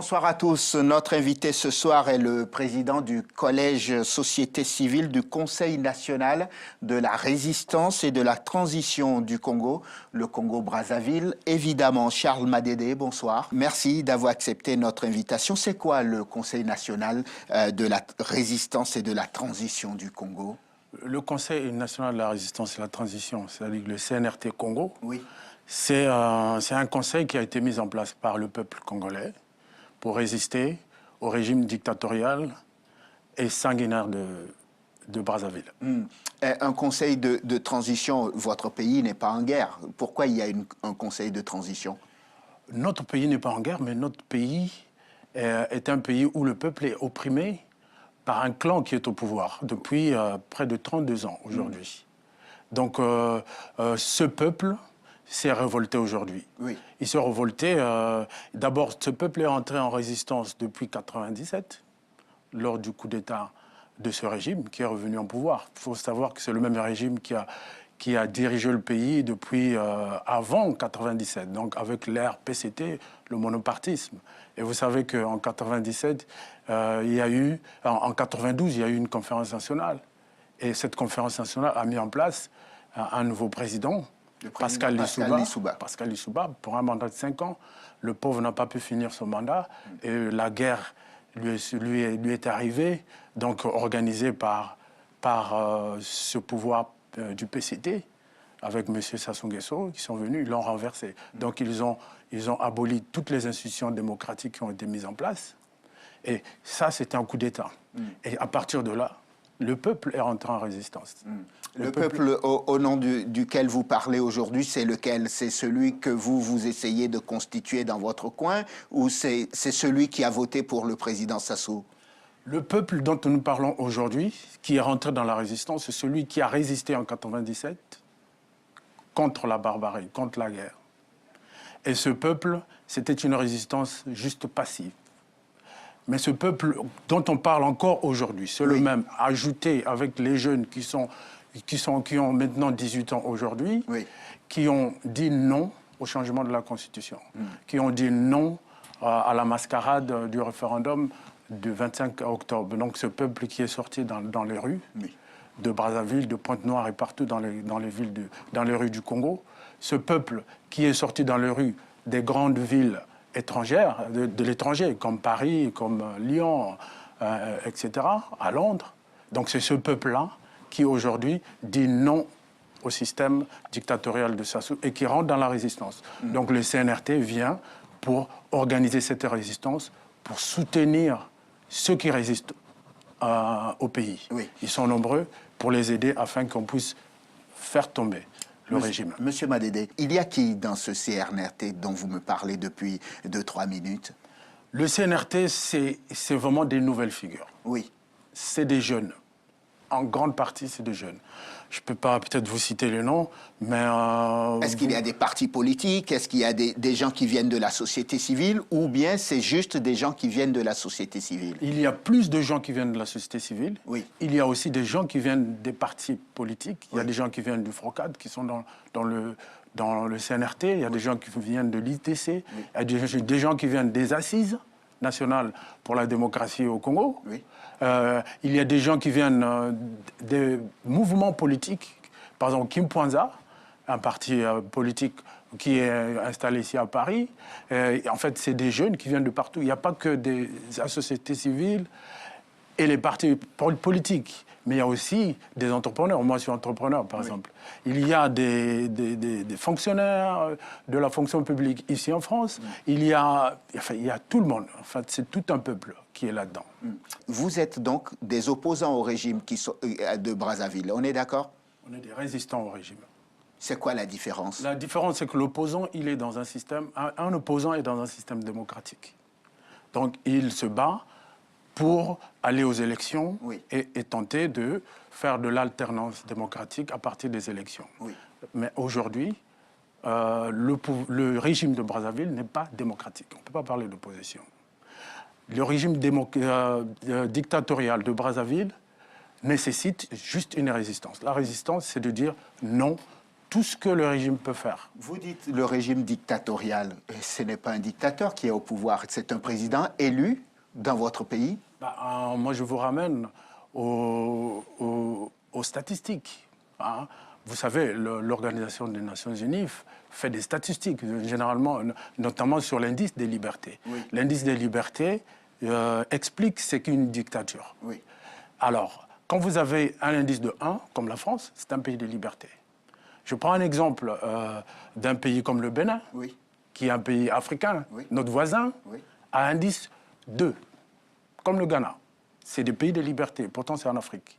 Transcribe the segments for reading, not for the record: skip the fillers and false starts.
Bonsoir à tous. Notre invité ce soir est le président du Collège Société Civile du Conseil national de la résistance et de la transition du Congo, le Congo-Brazzaville. Évidemment, Charles Madédé, bonsoir. Merci d'avoir accepté notre invitation. C'est quoi le Conseil national de la résistance et de la transition du Congo? Le Conseil national de la résistance et de la transition, c'est-à-dire le CNRT Congo, oui. C'est un conseil qui a été mis en place par le peuple congolais pour résister au régime dictatorial et sanguinaire de Brazzaville. Un conseil de transition, votre pays n'est pas en guerre. Pourquoi il y a un conseil de transition? Notre pays n'est pas en guerre, mais notre pays est un pays où le peuple est opprimé par un clan qui est au pouvoir depuis près de 32 ans aujourd'hui. Donc ce peuple s'est révolté aujourd'hui. Oui. Il s'est révolté. D'abord, ce peuple est entré en résistance depuis 1997, lors du coup d'État de ce régime qui est revenu en pouvoir. Il faut savoir que c'est le même régime qui a dirigé le pays depuis avant 1997, donc avec l'ère PCT, le monopartisme. Et vous savez qu'en 1997, en 1992, il y a eu une conférence nationale. Et cette conférence nationale a mis en place un nouveau président, Pascal Lissouba, pour un mandat de 5 ans. Le pauvre n'a pas pu finir son mandat et la guerre lui est arrivée, donc organisée par ce pouvoir du PCT, avec M. Sassou Nguesso, qui sont venus, ils l'ont renversé. Donc ils ont aboli toutes les institutions démocratiques qui ont été mises en place. Et ça, c'était un coup d'État. Et à partir de là, le peuple est rentré en résistance. Le peuple au nom duquel vous parlez aujourd'hui, c'est lequel? C'est celui que vous essayez de constituer dans votre coin ou c'est celui qui a voté pour le président Sassou? Le peuple dont nous parlons aujourd'hui, qui est rentré dans la résistance, c'est celui qui a résisté en 1997 contre la barbarie, contre la guerre. Et ce peuple, c'était une résistance juste passive. Mais ce peuple dont on parle encore aujourd'hui, c'est le même, ajouté avec les jeunes qui ont maintenant 18 ans aujourd'hui, qui ont dit non au changement de la Constitution, qui ont dit non à la mascarade du référendum du 25 octobre. Donc ce peuple qui est sorti dans les rues de Brazzaville, de Pointe-Noire et partout dans les rues du Congo, ce peuple qui est sorti dans les rues des grandes villes étrangères, de l'étranger, comme Paris, comme Lyon, etc., à Londres. Donc c'est ce peuple-là qui aujourd'hui dit non au système dictatorial de Sassou et qui rentre dans la résistance. Donc le CNRT vient pour organiser cette résistance, pour soutenir ceux qui résistent au pays. Ils sont nombreux pour les aider afin qu'on puisse faire tomber le régime. Monsieur Madédé, il y a qui dans ce CNRT dont vous me parlez depuis 2-3 minutes? Le CNRT, c'est vraiment des nouvelles figures. Oui. C'est des jeunes. En grande partie, c'est des jeunes. Je ne peux pas peut-être vous citer les noms, mais... Est-ce qu'il y a des partis politiques? Est-ce qu'il y a des gens qui viennent de la société civile? Ou bien c'est juste des gens qui viennent de la société civile? Il y a plus de gens qui viennent de la société civile. Oui. Il y a aussi des gens qui viennent des partis politiques. Il y a des gens qui viennent du FROCAD, qui sont dans le CNRT. Il y a des gens qui viennent de l'ITC. Il y a des gens qui viennent des Assises nationales pour la démocratie au Congo. Il y a des gens qui viennent des mouvements politiques. Par exemple, Kim Pwanza, un parti politique qui est installé ici à Paris. En fait, c'est des jeunes qui viennent de partout. Il n'y a pas que des sociétés civiles et les partis politiques, mais il y a aussi des entrepreneurs. Moi, je suis entrepreneur, par exemple. Il y a des fonctionnaires de la fonction publique ici en France. Il y a tout le monde. En fait, c'est tout un peuple qui est là-dedans. Vous êtes donc des opposants au régime de Brazzaville, on est d'accord? On est des résistants au régime. C'est quoi la différence? La différence, c'est que l'opposant, il est dans un système... Un opposant est dans un système démocratique. Donc, il se bat pour aller aux élections et tenter de faire de l'alternance démocratique à partir des élections. Mais aujourd'hui, le régime de Brazzaville n'est pas démocratique. On ne peut pas parler d'opposition. Le régime dictatorial de Brazzaville nécessite juste une résistance. La résistance, c'est de dire non tout ce que le régime peut faire. Vous dites le régime dictatorial. Ce n'est pas un dictateur qui est au pouvoir, c'est un président élu dans votre pays. Moi, je vous ramène aux statistiques. Hein. Vous savez, l'Organisation des Nations Unies fait des statistiques, généralement, notamment sur l'indice des libertés. Oui. L'indice des libertés explique ce qu'est une dictature. Oui. Alors, quand vous avez un indice de 1, comme la France, c'est un pays de liberté. Je prends un exemple d'un pays comme le Bénin, oui, qui est un pays africain. Oui. Notre voisin, oui, a un indice 2, comme le Ghana. C'est des pays de liberté, pourtant c'est en Afrique.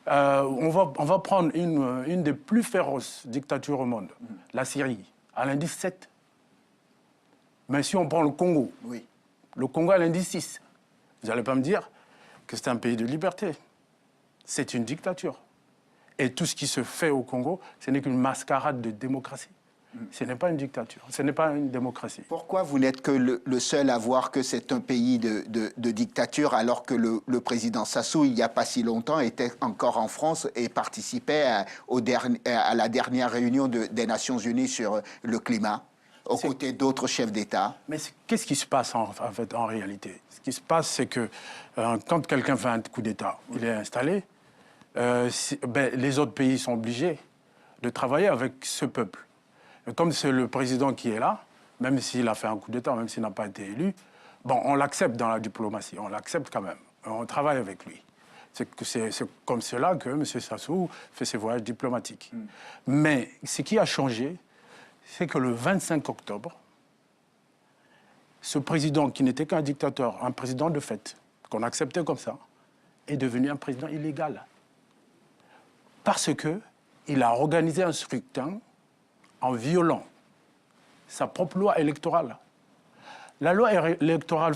On va prendre une des plus féroces dictatures au monde, la Syrie, à l'indice 7. Mais si on prend le Congo, oui, le Congo a l'indice 6. Vous n'allez pas me dire que c'est un pays de liberté. C'est une dictature. Et tout ce qui se fait au Congo, ce n'est qu'une mascarade de démocratie. Ce n'est pas une dictature, ce n'est pas une démocratie. Pourquoi vous n'êtes que le seul à voir que c'est un pays de dictature alors que le président Sassou, il n'y a pas si longtemps, était encore en France et participait à la dernière réunion des Nations Unies sur le climat, aux côtés d'autres chefs d'État? Mais qu'est-ce qui se passe en réalité? Ce qui se passe, c'est que quand quelqu'un fait un coup d'État, oui, il est installé, les autres pays sont obligés de travailler avec ce peuple. Et comme c'est le président qui est là, même s'il a fait un coup d'État, même s'il n'a pas été élu, bon, on l'accepte dans la diplomatie, on l'accepte quand même, on travaille avec lui. C'est comme cela que M. Sassou fait ses voyages diplomatiques. Mais ce qui a changé, c'est que le 25 octobre, ce président qui n'était qu'un dictateur, un président de fait, qu'on acceptait comme ça, est devenu un président illégal. Parce qu'il a organisé un scrutin en violant sa propre loi électorale. La loi électorale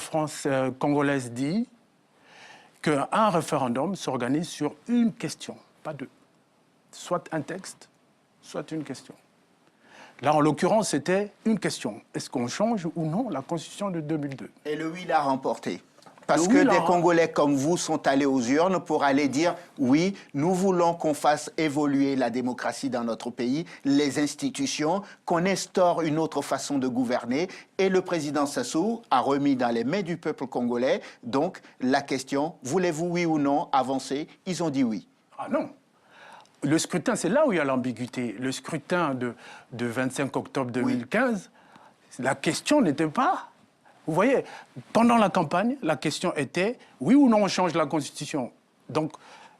congolaise dit qu'un référendum s'organise sur une question, pas deux. Soit un texte, soit une question. Là, en l'occurrence, c'était une question. Est-ce qu'on change ou non la Constitution de 2002? Et le oui l'a remporté. Parce que des Congolais comme vous sont allés aux urnes pour aller dire « Oui, nous voulons qu'on fasse évoluer la démocratie dans notre pays, les institutions, qu'on instaure une autre façon de gouverner. » Et le président Sassou a remis dans les mains du peuple congolais donc la question « Voulez-vous, oui ou non, avancer ?» Ils ont dit oui. Ah non. Le scrutin, c'est là où il y a l'ambiguïté. Le scrutin de 25 octobre 2015, oui, la question n'était pas... Vous voyez, pendant la campagne, la question était « oui ou non on change la Constitution ?» Donc,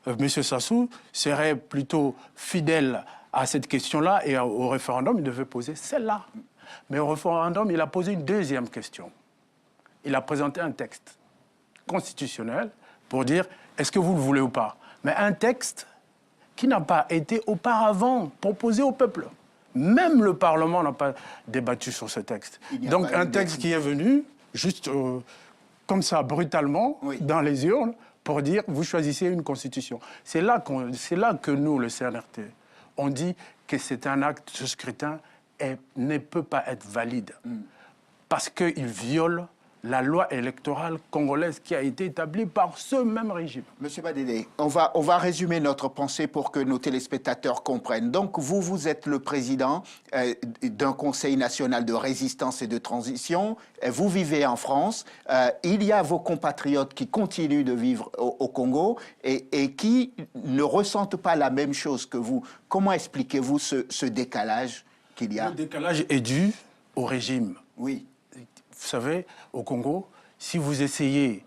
M. Sassou serait plutôt fidèle à cette question-là et au référendum, il devait poser celle-là. Mais au référendum, il a posé une deuxième question. Il a présenté un texte constitutionnel pour dire « est-ce que vous le voulez ou pas ?» Mais un texte qui n'a pas été auparavant proposé au peuple. Même le Parlement n'a pas débattu sur ce texte. Donc un texte qui est venu... juste comme ça, brutalement, oui, dans les urnes, pour dire « vous choisissez une constitution ». C'est là que nous, le CNRT, on dit que c'est un acte, ce scrutin ne peut pas être valide. Parce qu'il viole la loi électorale congolaise qui a été établie par ce même régime. Monsieur Badédé, on va résumer notre pensée pour que nos téléspectateurs comprennent. Donc, vous êtes le président d'un Conseil national de résistance et de transition. Vous vivez en France. Il y a vos compatriotes qui continuent de vivre au Congo et qui ne ressentent pas la même chose que vous. Comment expliquez-vous ce décalage qu'il y a? Le décalage est dû au régime. Oui. Vous savez, au Congo, si vous essayez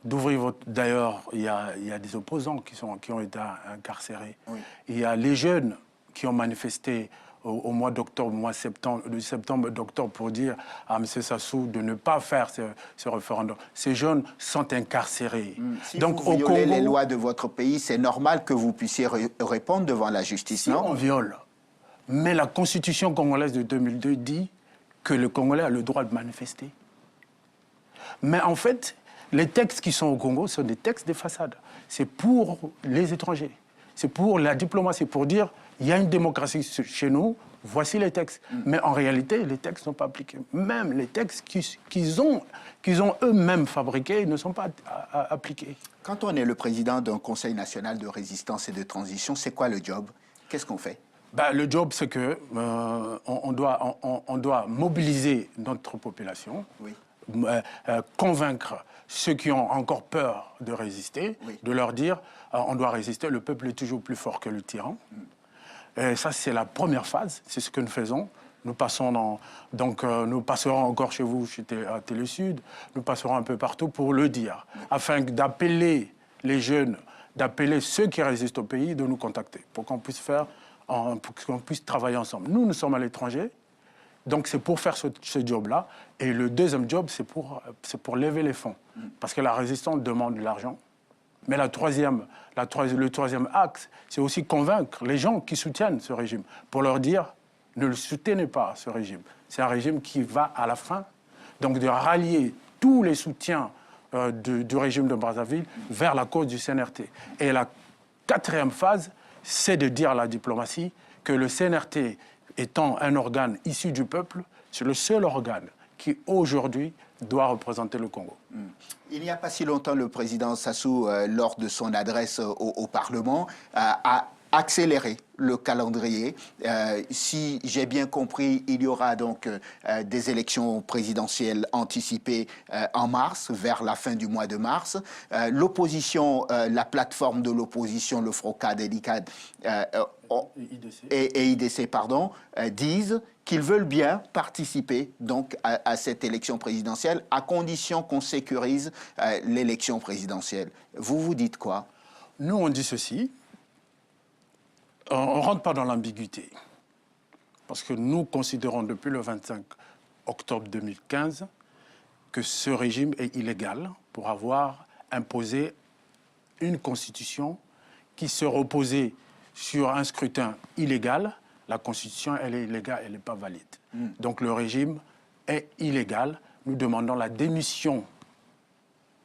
d'ouvrir votre... D'ailleurs, il y a des opposants qui ont été incarcérés. Oui. Il y a les jeunes qui ont manifesté au mois d'octobre, de septembre-d'octobre, pour dire à M. Sassou de ne pas faire ce référendum. Ces jeunes sont incarcérés. Si donc, vous violez les lois de votre pays, c'est normal que vous puissiez répondre devant la justice, non? On viole. Mais la Constitution congolaise de 2002 dit que le Congolais a le droit de manifester. Mais en fait, les textes qui sont au Congo sont des textes de façade. C'est pour les étrangers. C'est pour la diplomatie, pour dire il y a une démocratie chez nous, voici les textes. Mais en réalité, les textes ne sont pas appliqués. Même les textes qu'ils ont eux-mêmes fabriqués ne sont pas appliqués. Quand on est le président d'un Conseil national de résistance et de transition, c'est quoi le job? Qu'est-ce qu'on fait? Le job, c'est que on doit mobiliser notre population, Oui. Convaincre ceux qui ont encore peur de résister, Oui. de leur dire on doit résister, le peuple est toujours plus fort que le tyran. Et ça, c'est la première phase, c'est ce que nous faisons. Nous passons nous passerons encore chez vous, à Télé Sud, nous passerons un peu partout pour le dire, afin d'appeler les jeunes, d'appeler ceux qui résistent au pays, de nous contacter, pour qu'on puisse travailler ensemble. Nous sommes à l'étranger, donc c'est pour faire ce job-là. Et le deuxième job, c'est pour lever les fonds. Parce que la résistance demande de l'argent. Mais le troisième axe, c'est aussi convaincre les gens qui soutiennent ce régime, pour leur dire, ne le soutenez pas, ce régime. C'est un régime qui va à la fin. Donc de rallier tous les soutiens du régime de Brazzaville vers la cause du CNRT. Et la quatrième phase, c'est de dire à la diplomatie que le CNRT, étant un organe issu du peuple, c'est le seul organe qui, aujourd'hui, doit représenter le Congo. Il n'y a pas si longtemps, le président Sassou, lors de son adresse au Parlement, a accéléré le calendrier. Si j'ai bien compris, il y aura donc des élections présidentielles anticipées en mars, vers la fin du mois de mars. L'opposition, la plateforme de l'opposition, le FROCAD et l'ICAD, et IDC, disent qu'ils veulent bien participer donc à cette élection présidentielle, à condition qu'on sécurise l'élection présidentielle. Vous dites quoi? Nous, on dit ceci. On ne rentre pas dans l'ambiguïté. Parce que nous considérons depuis le 25 octobre 2015 que ce régime est illégal pour avoir imposé une constitution qui se reposait sur un scrutin illégal. La constitution, elle est illégale, elle n'est pas valide. Donc le régime est illégal. Nous demandons la démission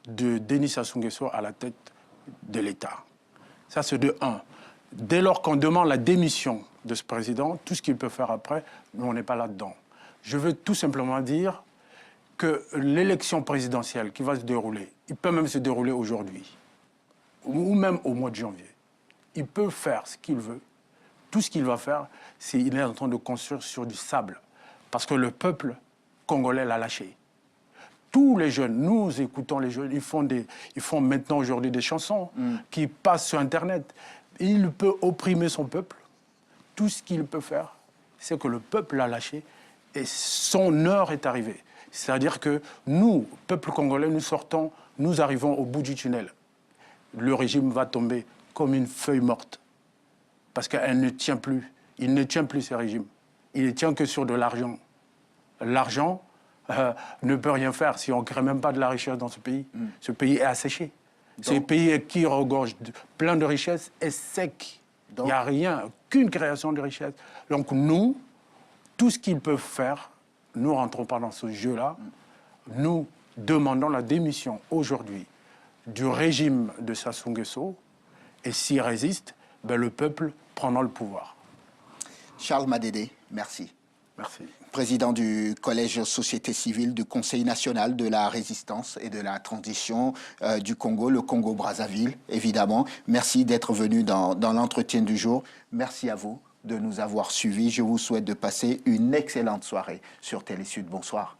de Denis Sassou Nguesso à la tête de l'État. Ça, c'est de 1. Dès lors qu'on demande la démission de ce président, tout ce qu'il peut faire après, nous, on n'est pas là-dedans. Je veux tout simplement dire que l'élection présidentielle qui va se dérouler, il peut même se dérouler aujourd'hui, ou même au mois de janvier. Il peut faire ce qu'il veut. Tout ce qu'il va faire, c'est qu'il est en train de construire sur du sable. Parce que le peuple congolais l'a lâché. Tous les jeunes, nous écoutons les jeunes, ils font maintenant aujourd'hui des chansons qui passent sur Internet. Il peut opprimer son peuple. Tout ce qu'il peut faire, c'est que le peuple l'a lâché et son heure est arrivée. C'est-à-dire que nous, peuple congolais, nous arrivons au bout du tunnel. Le régime va tomber comme une feuille morte parce qu'elle ne tient plus. Il ne tient plus ce régime. Il ne tient que sur de l'argent. L'argent ne peut rien faire si on ne crée même pas de la richesse dans ce pays. Ce pays est asséché. Ce pays qui regorge plein de richesses est sec. Il n'y a rien, aucune création de richesse. Donc nous, tout ce qu'ils peuvent faire, nous ne rentrons pas dans ce jeu-là. Nous demandons la démission aujourd'hui du régime de Sassou Nguesso. Et s'il résiste, le peuple prendra le pouvoir. Charles Madédé, merci. Merci. Président du Collège Société Civile du Conseil national de la résistance et de la transition du Congo, le Congo-Brazzaville, évidemment. Merci d'être venu dans l'entretien du jour. Merci à vous de nous avoir suivis. Je vous souhaite de passer une excellente soirée sur Télé Sud. Bonsoir.